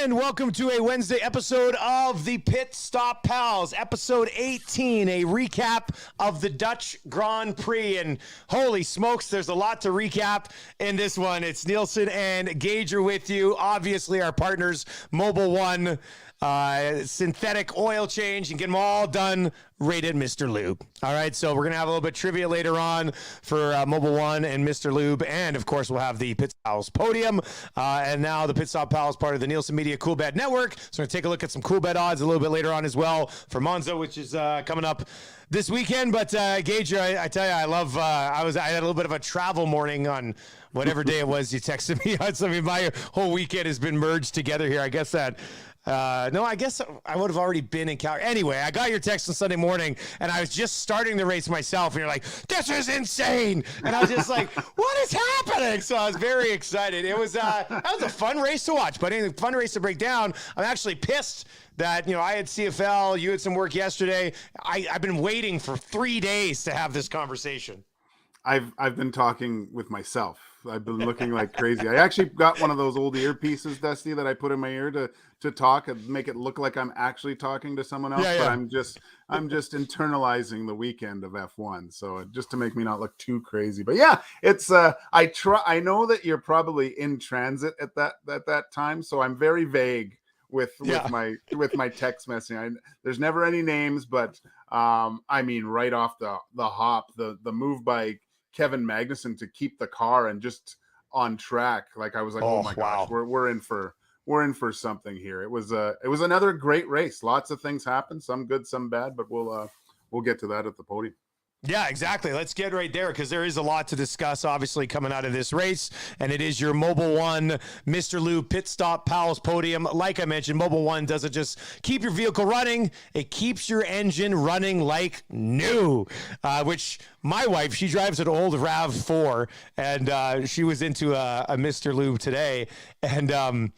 and welcome to a Wednesday episode of the Pit Stop Pals, episode 18, a recap of the Dutch Grand Prix. And holy smokes, there's a lot to recap in this one. It's Nielson and Gage are with you. Obviously, our partners, Mobil 1, synthetic oil change, and get them all done rated Mr. Lube. All right, so we're going to have a little bit of trivia later on for Mobil 1 and Mr. Lube, and of course we'll have the PSP Podium, and now the Pit Stop Pals, part of the Nielsen Media Cool Bet Network. So we're going to take a look at some cool bet odds a little bit later on as well for Monza, which is coming up this weekend. But Gage, I tell you, I love, I had a little bit of a travel morning on whatever day it was you texted me on. So I mean, my whole weekend has been merged together here. I guess that no, I guess I would have already been in Calgary. Anyway, I got your text on Sunday morning, and I was just starting the race myself, and you're like, this is insane. And I was just like, what is happening? So I was very excited. It was that was a fun race to watch, but a fun race to break down. I'm actually pissed that, you know, I had CFL, you had some work yesterday. I've been waiting for 3 days to have this conversation. I've been talking with myself. I've been looking like crazy. I actually got one of those old earpieces, Dusty, that I put in my ear to talk and make it look like I'm actually talking to someone else. Yeah. But I'm just internalizing the weekend of F1, so just to make me not look too crazy. But yeah, it's I know that you're probably in transit at that time, so I'm very vague with my text messaging. There's never any names, but I mean, right off the hop, the move by Kevin Magnussen to keep the car and just on track. Like I was like, oh my gosh, we're in for something here. It was another great race. Lots of things happened, some good, some bad, but we'll get to that at the podium. Yeah, exactly. Let's get right there because there is a lot to discuss, obviously, coming out of this race. And it is your Mobil 1 Mr. Lube Pit Stop Pals Podium. Like I mentioned, Mobil 1 doesn't just keep your vehicle running, it keeps your engine running like new, which my wife, she drives an old RAV4, and she was into a Mr. Lube today. And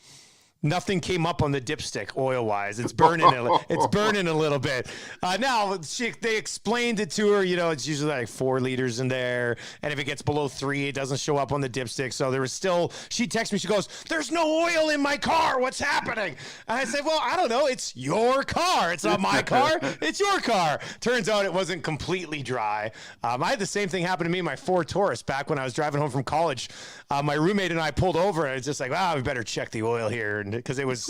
nothing came up on the dipstick oil-wise. It's burning. It's burning a little bit. Now, they explained it to her. You know, it's usually like 4 liters in there, and if it gets below 3, it doesn't show up on the dipstick. So there was still. She texted me. She goes, "There's no oil in my car. What's happening?" And I said, "Well, I don't know. It's your car. It's not my car. It's your car." Turns out it wasn't completely dry. I had the same thing happen to me in my Ford Taurus back when I was driving home from college. My roommate and I pulled over, and it's just like, we better check the oil here. Because it was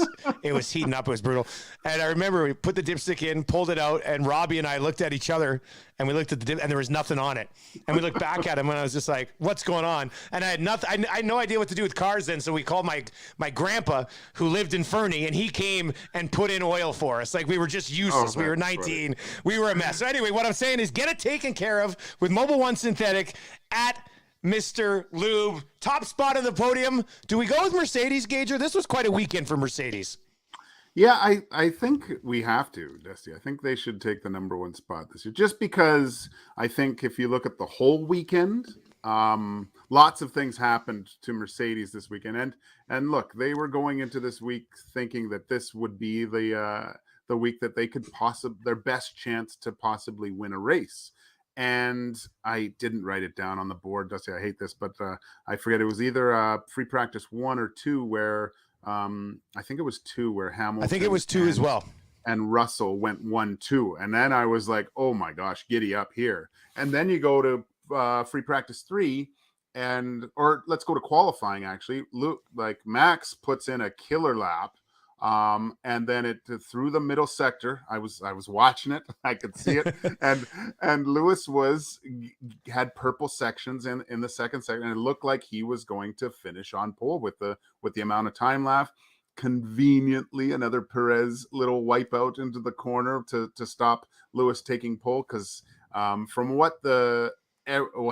heating up. It was brutal. And I remember we put the dipstick in, pulled it out, and Robbie and I looked at each other, and we looked at the dip, and there was nothing on it. And we looked back at him, and I was just like, what's going on? And I had nothing. I had no idea what to do with cars then, so we called my grandpa, who lived in Fernie, and he came and put in oil for us. Like, we were just useless. We were 19. Funny. We were a mess. So anyway, what I'm saying is get it taken care of with Mobil 1 Synthetic at Mr. Lube. Top spot of the podium. Do we go with Mercedes, Gager? This was quite a weekend for Mercedes. Yeah, I think we have to, Dusty. I think they should take the number 1 spot this year. Just because I think if you look at the whole weekend, lots of things happened to Mercedes this weekend. And look, they were going into this week thinking that this would be the week that they could their best chance to possibly win a race. And I didn't write it down on the board, Dusty. I hate this, but I forget. It was either free practice 1 or 2 where I think it was 2 where Hamilton. I think it was 2 as well. And Russell went 1-2. And then I was like, oh my gosh, giddy up here. And then you go to free practice 3 or let's go to qualifying actually. Like Max puts in a killer lap. And then it through the middle sector. I was watching it. I could see it. and Lewis had purple sections in the second section, and it looked like he was going to finish on pole with the amount of time left. Conveniently, another Perez little wipeout into the corner to stop Lewis taking pole. Because from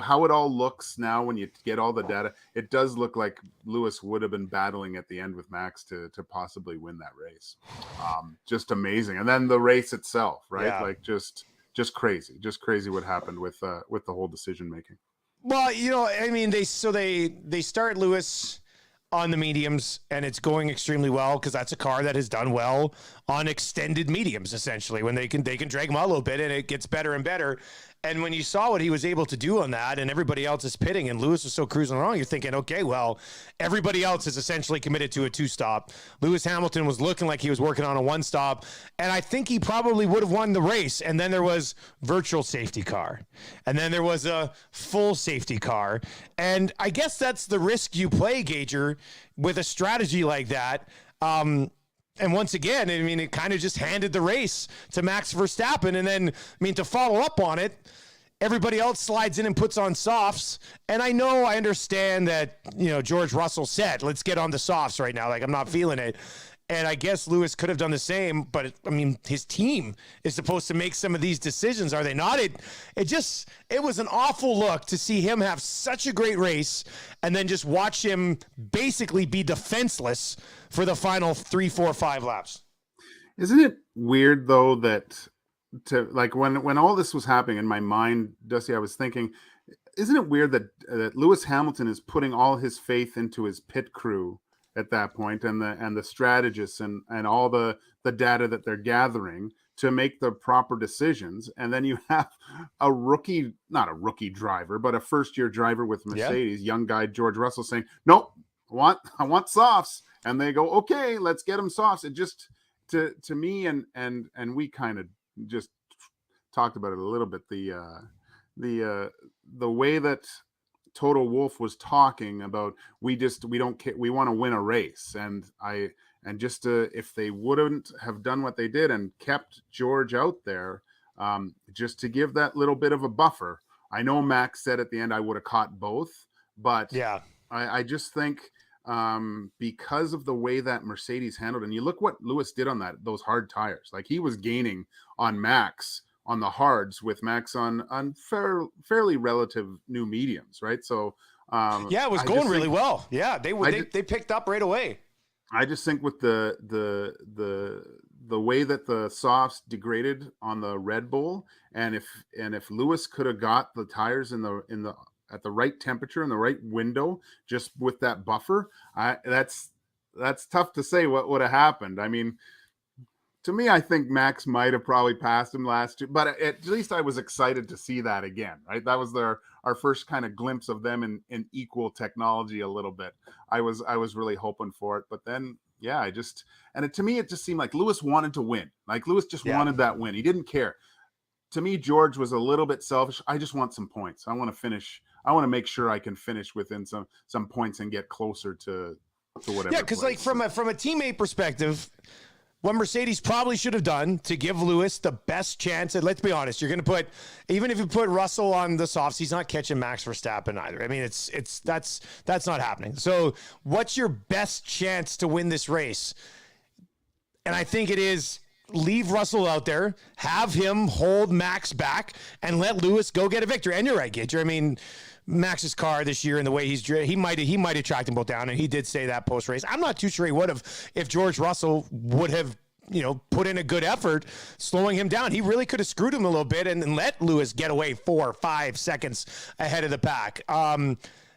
how it all looks now when you get all the data, it does look like Lewis would have been battling at the end with Max to possibly win that race. Just amazing. And then the race itself, right? Yeah. Like just crazy what happened with the whole decision making. Well, you know, I mean, they start Lewis on the mediums, and it's going extremely well because that's a car that has done well on extended mediums, essentially, when they can drag them out a little bit, and it gets better and better. And when you saw what he was able to do on that, and everybody else is pitting, and Lewis was so cruising along, you're thinking, okay, well, everybody else is essentially committed to a 2-stop. Lewis Hamilton was looking like he was working on a 1-stop, and I think he probably would have won the race. And then there was virtual safety car, and then there was a full safety car. And I guess that's the risk you play, Gager, with a strategy like that. And once again, I mean, it kind of just handed the race to Max Verstappen. And then, I mean, to follow up on it, everybody else slides in and puts on softs. And I understand that, George Russell said, let's get on the softs right now. Like, I'm not feeling it. And I guess Lewis could have done the same, but I mean, his team is supposed to make some of these decisions, are they not? It was an awful look to see him have such a great race and then just watch him basically be defenseless for the final 3, 4, 5 laps. Isn't it weird though that when all this was happening in my mind, Dusty, I was thinking, isn't it weird that Lewis Hamilton is putting all his faith into his pit crew at that point, and the strategists and all the data that they're gathering to make the proper decisions, and then you have not a rookie driver, but a first-year driver with Mercedes, young guy George Russell saying, "Nope, I want softs," and they go, "Okay, let's get him softs." It just to me, and we kind of just talked about it a little bit. The way that Toto Wolff was talking about, we don't care, we want to win a race, and just if they wouldn't have done what they did and kept George out there, just to give that little bit of a buffer. I know Max said at the end I would have caught both, but yeah, I just think because of the way that Mercedes handled, and you look what Lewis did on those hard tires, like he was gaining on Max on the hards with Max on fairly relative new mediums, right? So it was going really well. Yeah, they picked up right away. I just think with the way that the softs degraded on the Red Bull, and if Lewis could have got the tires at the right temperature and the right window, just with that buffer, that's tough to say what would have happened. I mean, to me, I think Max might have probably passed him last year, but at least I was excited to see that again, right? That was our first kind of glimpse of them in equal technology a little bit. I was really hoping for it, but then, yeah, to me, it just seemed like Lewis wanted to win. Like Lewis just wanted that win. He didn't care. To me, George was a little bit selfish. I just want some points. I want to finish. I want to make sure I can finish within some points and get closer to whatever. Yeah, because like from a teammate perspective, what Mercedes probably should have done to give Lewis the best chance, and let's be honest, you're going to even if you put Russell on the softs, he's not catching Max Verstappen either. I mean, that's not happening. So what's your best chance to win this race? And I think it is leave Russell out there, have him hold Max back, and let Lewis go get a victory. And you're right, Gager. I mean, Max's car this year and the way he might have tracked them both down, and he did say that post race. I'm not too sure he would have if George Russell would have put in a good effort slowing him down. He really could have screwed him a little bit and let Lewis get away 4 or 5 seconds ahead of the pack.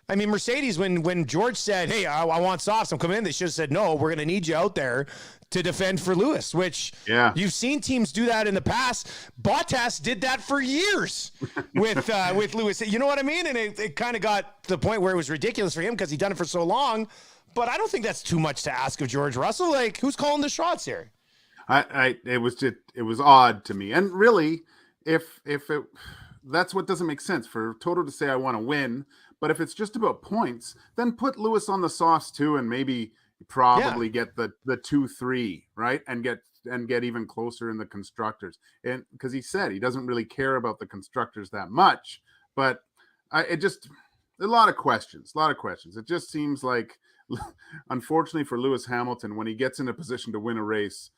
I mean, Mercedes, when George said, "Hey, I want softs, I'm coming in," they should have said, "No, we're going to need you out there to defend for Lewis," which you've seen teams do that in the past. Bottas did that for years with Lewis. You know what I mean? And it kind of got to the point where it was ridiculous for him because he'd done it for so long. But I don't think that's too much to ask of George Russell. Like, who's calling the shots here? It was odd to me. And really, if that's what doesn't make sense for Toto to say, "I want to win." But if it's just about points, then put Lewis on the softs too, and maybe probably get the 2-3, right? And get even closer in the constructors. And because he said he doesn't really care about the constructors that much, but a lot of questions. It just seems like, unfortunately for Lewis Hamilton, when he gets in a position to win a race,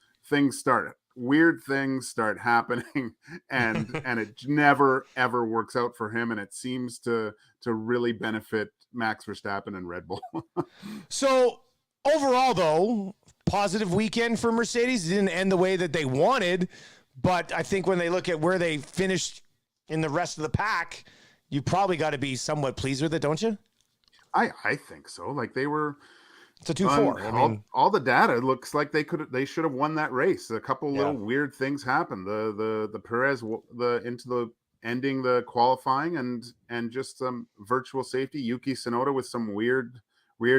weird things start happening, and it never ever works out for him, and it seems to really benefit Max Verstappen and Red Bull. So overall, though, positive weekend for Mercedes. It didn't end the way that they wanted, but I think when they look at where they finished in the rest of the pack, you probably got to be somewhat pleased with it, don't you? I think so. Like they were. It's a 2-4. I mean, all the data looks like they should have won that race. A couple little weird things happened. The Perez into the ending the qualifying and just some virtual safety. Yuki Tsunoda with some weird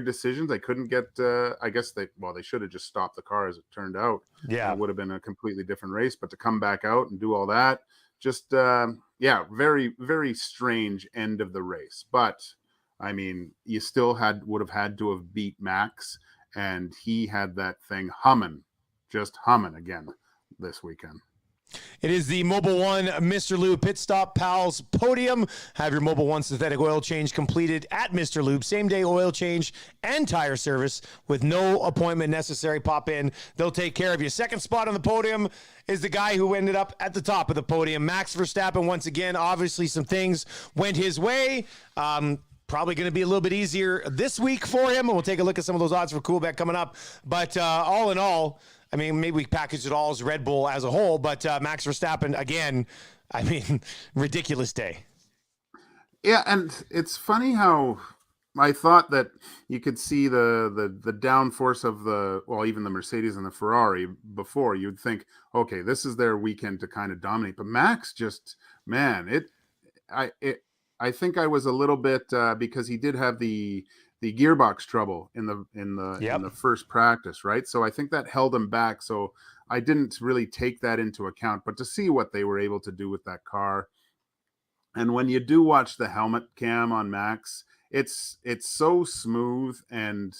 decisions. I couldn't get. I guess they should have just stopped the car as it turned out. Yeah. It would have been a completely different race. But to come back out and do all that, just very, very strange end of the race. But I mean, you still would have had to have beat Max, and he had that thing just humming again this weekend. It is the Mobil 1 Mr. Lube Pit Stop Pals Podium. Have your Mobil 1 synthetic oil change completed at Mr. Lube. Same day oil change and tire service with no appointment necessary. Pop in. They'll take care of you. Second spot on the podium is the guy who ended up at the top of the podium, Max Verstappen. Once again, obviously some things went his way. Probably going to be a little bit easier this week for him. And we'll take a look at some of those odds for Coolbet coming up. But all in all, I mean, maybe we package it all as Red Bull as a whole, but Max Verstappen, again, I mean, ridiculous day. Yeah, and it's funny how I thought that you could see the downforce of even the Mercedes and the Ferrari before. You'd think, okay, this is their weekend to kind of dominate. But Max just, man, I think I was a little bit because he did have the gearbox trouble in the first practice, right? So I think that held him back. So I didn't really take that into account. But to see what they were able to do with that car, and when you do watch the helmet cam on Max, it's so smooth and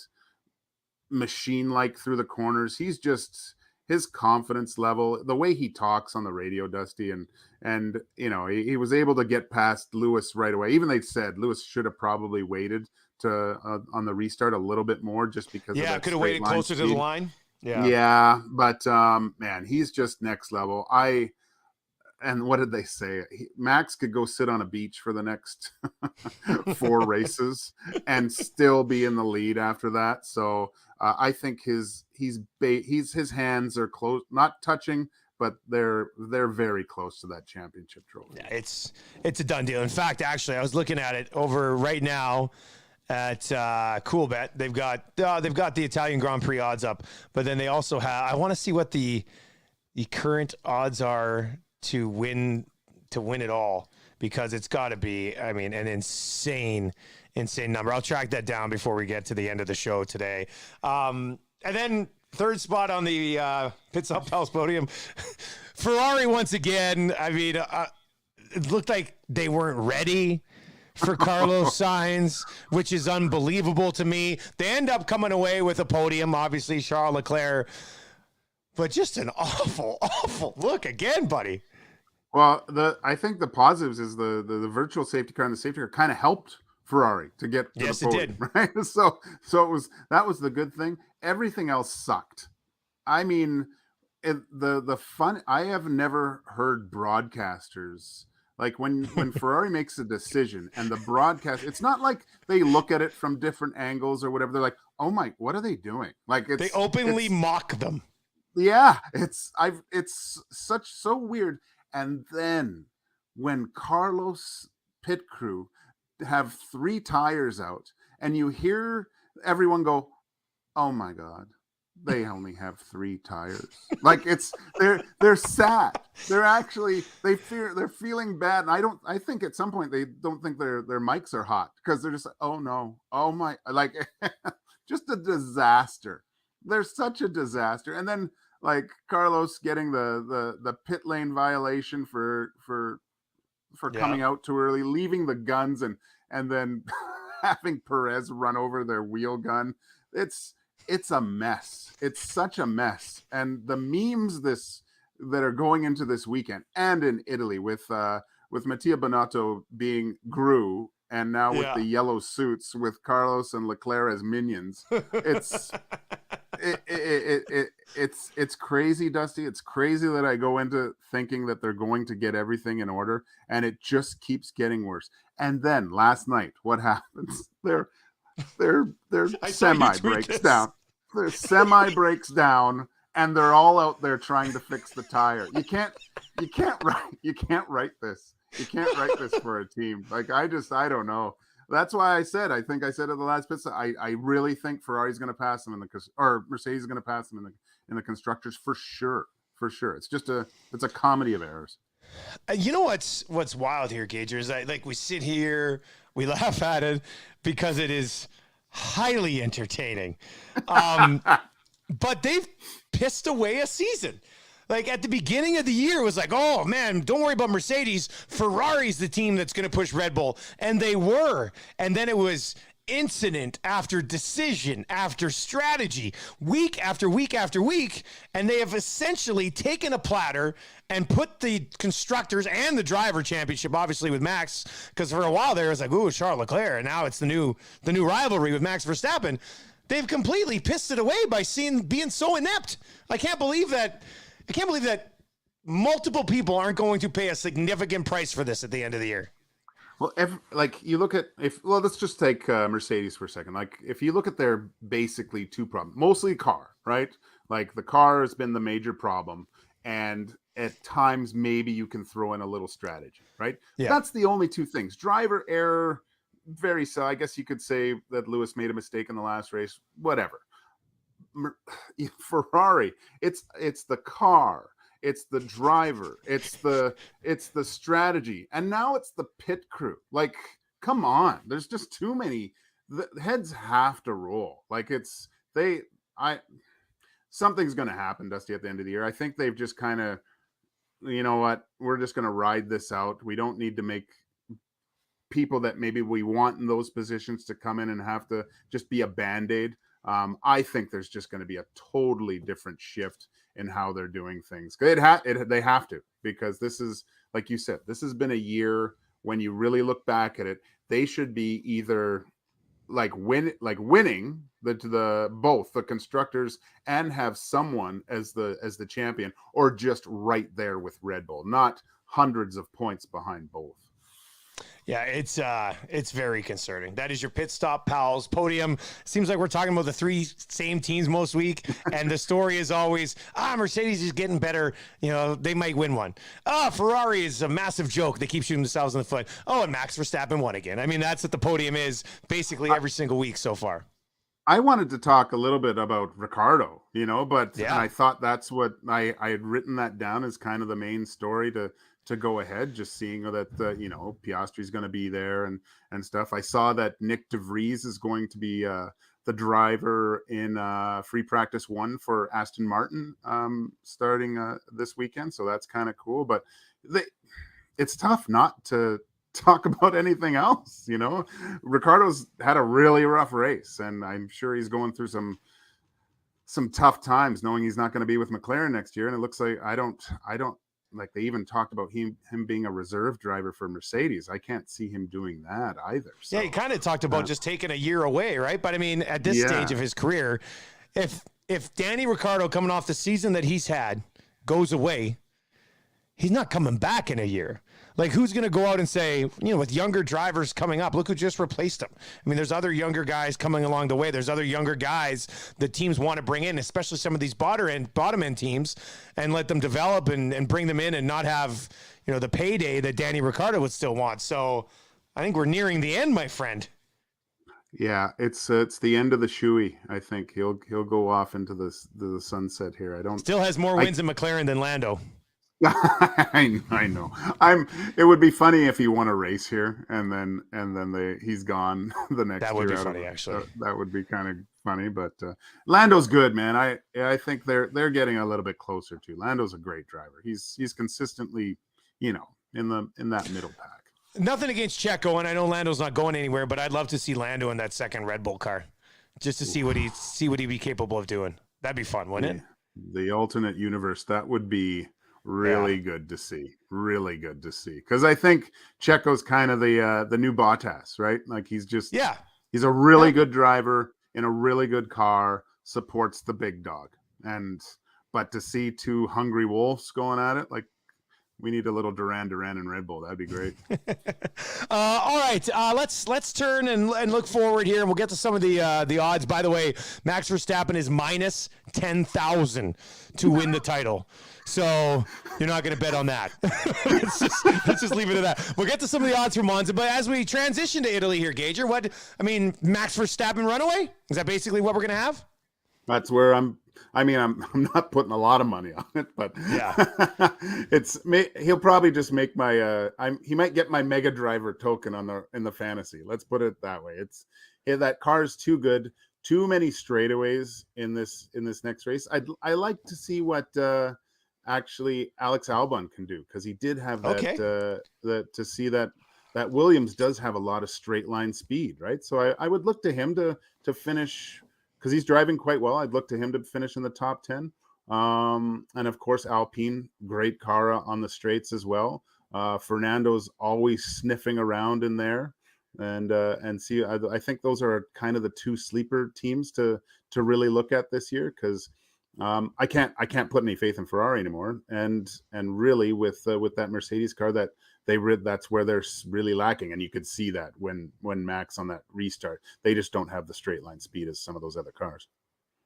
machine-like through the corners. He's just, his confidence level, the way he talks on the radio, Dusty, and you know, he was able to get past Lewis right away. Even they said Lewis should have probably waited to on the restart a little bit more, just because could have waited closer to the line. But man, he's just next level. And what did they say? Max could go sit on a beach for the next 4 races and still be in the lead after that. So I think his hands are close, not touching, but they're very close to that championship trophy. Yeah, it's a done deal. In fact, actually, I was looking at it over right now at Coolbet. They've got the Italian Grand Prix odds up, but then they also have, I want to see what the current odds are to win it all, because it's got to be, I mean, an insane number. I'll track that down before we get to the end of the show today. And then third spot on the PITSTOP PALS podium, Ferrari once again. I mean, it looked like they weren't ready for Carlos Sainz, which is unbelievable to me. They end up coming away with a podium, obviously Charles Leclerc, but just an awful look again, buddy. Well, I think the positives is the virtual safety car and the safety car kind of helped Ferrari to get to the podium, it did. Right? So that was the good thing. Everything else sucked. I mean, the fun. I have never heard broadcasters, like when Ferrari makes a decision and the broadcast, it's not like they look at it from different angles or whatever. They're like, oh my, what are they doing? Like they openly mock them. Yeah, it's so weird. And then when Carlos pit crew have 3 tires out and you hear everyone go, oh my God, they only have 3 tires. Like they're sad. They're feeling bad. And I think at some point they don't think their mics are hot, because they're just like, oh no, oh my, like just a disaster. They're such a disaster. And then like Carlos getting the pit lane violation for coming out too early, leaving the guns and then having Perez run over their wheel gun. It's a mess. It's such a mess. And the memes that are going into this weekend and in Italy with Mattia Binotto being Gru, and now with the yellow suits with Carlos and Leclerc as minions. It's crazy, Dusty. It's crazy that I go into thinking that they're going to get everything in order, and it just keeps getting worse. And then last night, what happens? Their semi breaks down. Their semi breaks down, and they're all out there trying to fix the tire. You can't write this. You can't write this for a team. Like I don't know. That's why I said at the last pit stop, I really think Ferrari's going to pass them or Mercedes is going to pass them in the constructors for sure. It's just it's a comedy of errors. You know what's wild here, Gager, is like we sit here, we laugh at it because it is highly entertaining. But they've pissed away a season. Like at the beginning of the year, it was like, oh man, don't worry about Mercedes. Ferrari's the team that's going to push Red Bull. And they were. And then it was incident after decision after strategy, week after week after week. And they have essentially taken a platter and put the constructors and the driver championship, obviously with Max, because for a while there it was like, ooh, Charles Leclerc. And now it's the new rivalry with Max Verstappen. They've completely pissed it away by being so inept. I can't believe that multiple people aren't going to pay a significant price for this at the end of the year. Well, you look at let's just take Mercedes for a second. Like if you look at their basically two problems, mostly car, right? Like the car has been the major problem, and at times maybe you can throw in a little strategy, right? Yeah. That's the only two things. Driver error, so I guess you could say that Lewis made a mistake in the last race. Whatever. Ferrari, it's the car, it's the driver, it's the strategy, and now it's the pit crew. Like, come on, there's just too many. The heads have to roll. Like something's going to happen, Dusty, at the end of the year. I think they've just kind of, you know what, we're just going to ride this out. We don't need to make people that maybe we want in those positions to come in and have to just be a Band-Aid. I think there's just going to be a totally different shift in how they're doing things. They have to, because this is, like you said, this has been a year when you really look back at it, they should be either winning both the constructors and have someone as the champion, or just right there with Red Bull, not hundreds of points behind both. Yeah, it's very concerning. That is your Pit Stop Pals podium. Seems like we're talking about the three same teams most week, and the story is always, Mercedes is getting better. You know, they might win one. Ferrari is a massive joke. They keep shooting themselves in the foot. Oh, and Max Verstappen won again. I mean, that's what the podium is basically every single week so far. I wanted to talk a little bit about Ricardo, but yeah. I thought that's what I had written that down as kind of the main story to go ahead, just seeing that, Piastri's going to be there and stuff. I saw that Nick DeVries is going to be the driver in free practice 1 for Aston Martin starting this weekend. So that's kind of cool, but it's tough not to talk about anything else. Ricardo's had a really rough race, and I'm sure he's going through some tough times knowing he's not going to be with McLaren next year. And it looks like I don't like they even talked about him being a reserve driver for Mercedes. I can't see him doing that either. So, yeah, he kind of talked about just taking a year away, right? But I mean, at this stage of his career, if Danny Ricciardo coming off the season that he's had goes away, he's not coming back in a year. Like, who's going to go out and say, with younger drivers coming up, look who just replaced him. I mean, there's other younger guys coming along the way. There's other younger guys that teams want to bring in, especially some of these bottom end teams, and let them develop and bring them in and not have, the payday that Danny Ricciardo would still want. So I think we're nearing the end, my friend. Yeah, it's the end of the shoey. I think he'll go off into the sunset here. Still has more wins in McLaren than Lando. I know. It would be funny if he won a race here and then he's gone the next year. That would be funny, actually. That would be kind of funny, but Lando's good, man. I think they're getting a little bit closer to. Lando's a great driver. He's consistently, in that middle pack. Nothing against Checo, and I know Lando's not going anywhere, but I'd love to see Lando in that second Red Bull car, just to see what he'd be capable of doing. That'd be fun, wouldn't it? The alternate universe, that would be really good to see. Really good to see. Because I think Checo's kind of the new Bottas, right? Like he's a really good driver in a really good car, supports the big dog. But to see two hungry wolves going at it, like we need a little Duran and Red Bull. That'd be great. All right, let's turn and look forward here, and we'll get to some of the odds. By the way, Max Verstappen is minus 10,000 to win the title. So you're not going to bet on that. let's just leave it at that. We'll get to some of the odds for Monza, but as we transition to Italy here, Gager, Max Verstappen runaway? Is that basically what we're going to have? That's where I'm not putting a lot of money on it, but Yeah. he'll probably just make my he might get my Mega Driver token in the fantasy. Let's put it that way. That car is too good. Too many straightaways in this next race. I like to see what actually Alex Albon can do, because he did have Okay. to see that Williams does have a lot of straight line speed, right? So I would look to him to finish, because he's driving quite well. I'd look to him to finish in the top 10. And of course, Alpine, great car on the straights as well. Fernando's always sniffing around in there. And see, I think those are kind of the two sleeper teams to really look at this year, because I can't put any faith in Ferrari anymore. And really with that Mercedes car, that's where they're really lacking. And you could see that when Max on that restart, they just don't have the straight line speed as some of those other cars.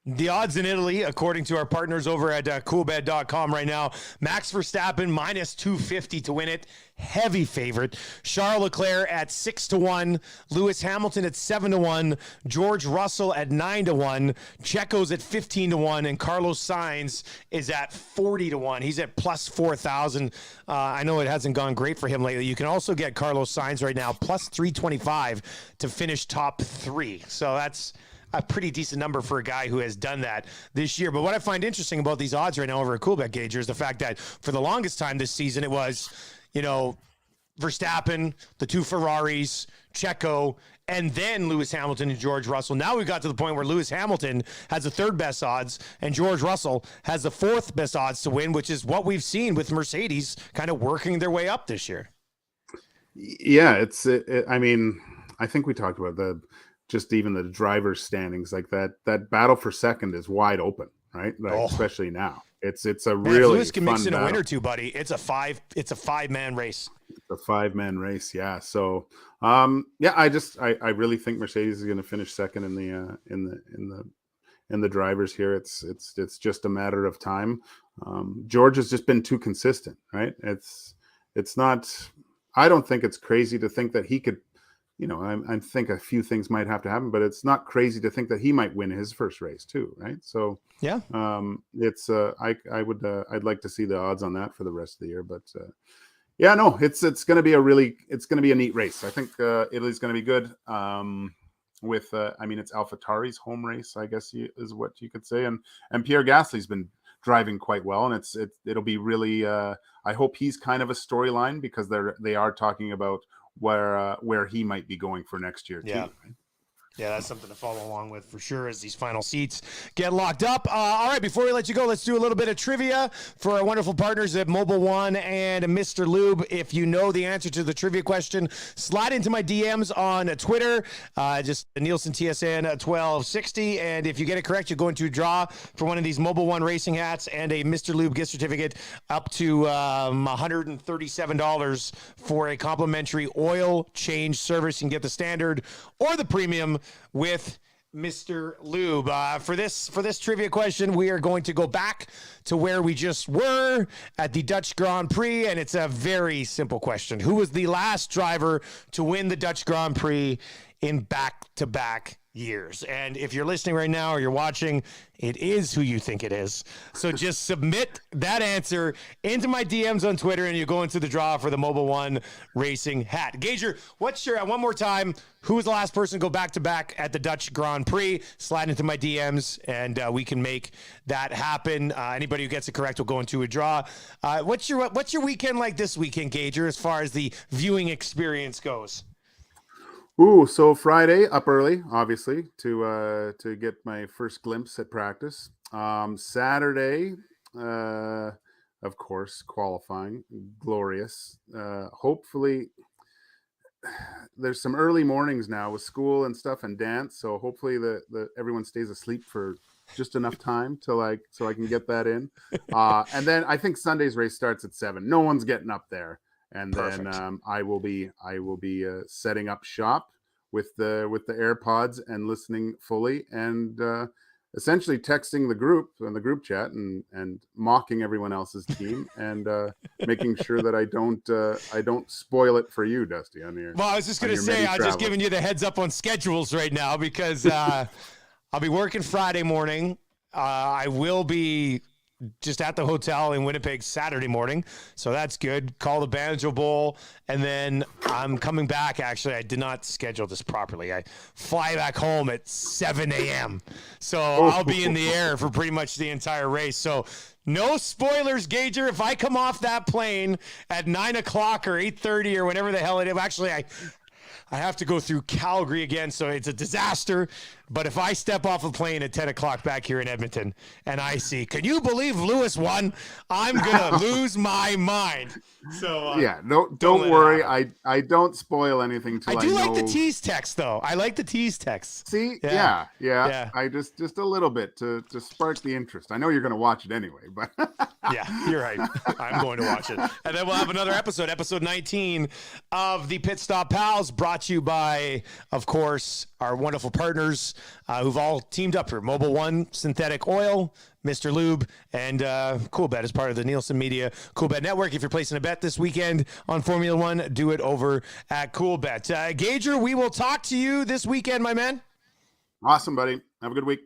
The odds in Italy, according to our partners over at coolbet.com right now, Max Verstappen minus 250 to win it. Heavy favorite. Charles Leclerc at 6-1. Lewis Hamilton at 7-1. George Russell at 9-1. Checo's at 15-1. And Carlos Sainz is at 40-1. He's at plus 4,000. I know it hasn't gone great for him lately. You can also get Carlos Sainz right now plus 325 to finish top 3. So that's a pretty decent number for a guy who has done that this year. But what I find interesting about these odds right now over at Coolbet Gauger is the fact that for the longest time this season, it was, Verstappen, the two Ferraris, Checo, and then Lewis Hamilton and George Russell. Now we've got to the point where Lewis Hamilton has the third best odds and George Russell has the fourth best odds to win, which is what we've seen with Mercedes kind of working their way up this year. Yeah, I mean, I think we talked about just even the driver's standings, like that battle for second is wide open, right? Especially now. It's a really if Lewis can fun mix in battle. a win or two, buddy. It's a 5-man race. It's a 5-man race, yeah. So yeah, I really think Mercedes is going to finish second in the drivers here. It's just a matter of time. George has just been too consistent, right? It's not, I don't think it's crazy to think that he could, I think a few things might have to happen, but it's not crazy to think that he might win his first race too, right? So yeah, I'd like to see the odds on that for the rest of the year, but yeah, no, it's going to be a neat race. I think Italy's going to be good. It's AlphaTauri's home race, I guess is what you could say, and Pierre Gasly's been driving quite well, and it'll be really. I hope he's kind of a storyline, because they are talking about where he might be going for next year too. Right? Yeah, that's something to follow along with for sure as these final seats get locked up. All right, before we let you go, let's do a little bit of trivia for our wonderful partners at Mobile One and Mr. Lube. If you know the answer to the trivia question, slide into my DMs on Twitter, just Nielson TSN 1260. And if you get it correct, you're going to draw for one of these Mobile One racing hats and a Mr. Lube gift certificate up to $137 for a complimentary oil change service. You can get the standard or the premium with Mr. Lube. For this trivia question, we are going to go back to where we just were at the Dutch Grand Prix, and it's a very simple question. Who was the last driver to win the Dutch Grand Prix in back-to-back years? And if you're listening right now or you're watching, it is who you think it is. So just submit that answer into my DMs on Twitter, and you go into the draw for the Mobile One racing hat. Gauger, what's your, one more time, who was the last person to go back-to-back at the Dutch Grand Prix? Slide into my DMs, and we can make that happen. Anybody who gets it correct will go into a draw. What's your weekend like this weekend, Gauger, as far as the viewing experience goes? Ooh, so Friday up early, obviously, to get my first glimpse at practice. Saturday, of course, qualifying, glorious. Hopefully, there's some early mornings now with school and stuff and dance, so hopefully everyone stays asleep for just enough time so I can get that in. And then I think Sunday's race starts at 7. No one's getting up there. And Perfect. Then I will be setting up shop with the AirPods and listening fully, and essentially texting the group and the group chat and mocking everyone else's team and making sure that I don't spoil it for you, Dusty. On your, well, I was just going to say, I'm just giving you the heads up on schedules right now, because I'll be working Friday morning. I will be just at the hotel in Winnipeg Saturday morning. So that's good. Call the Banjo Bowl. And then I'm coming back. Actually, I did not schedule this properly. I fly back home at 7 a.m. So I'll be in the air for pretty much the entire race. So no spoilers, Gager. If I come off that plane at 9 o'clock or 8:30 or whenever the hell it is, actually, I have to go through Calgary again, so it's a disaster. But if I step off a plane at 10 o'clock back here in Edmonton and I see, can you believe Lewis won? I'm going to lose my mind. So yeah, don't worry. I don't spoil anything till I do know. like the tease text, though. I like the tease text. See? Yeah. I just a little bit to spark the interest. I know you're going to watch it anyway, but yeah, you're right. I'm going to watch it. And then we'll have another episode 19 of the Pit Stop Pals, brought to you by, of course, our wonderful partners who've all teamed up here. Mobile One Synthetic Oil, Mr. Lube, and CoolBet as part of the Nielsen Media CoolBet Network. If you're placing a bet this weekend on Formula One, do it over at CoolBet. Gager, we will talk to you this weekend, my man. Awesome, buddy. Have a good week.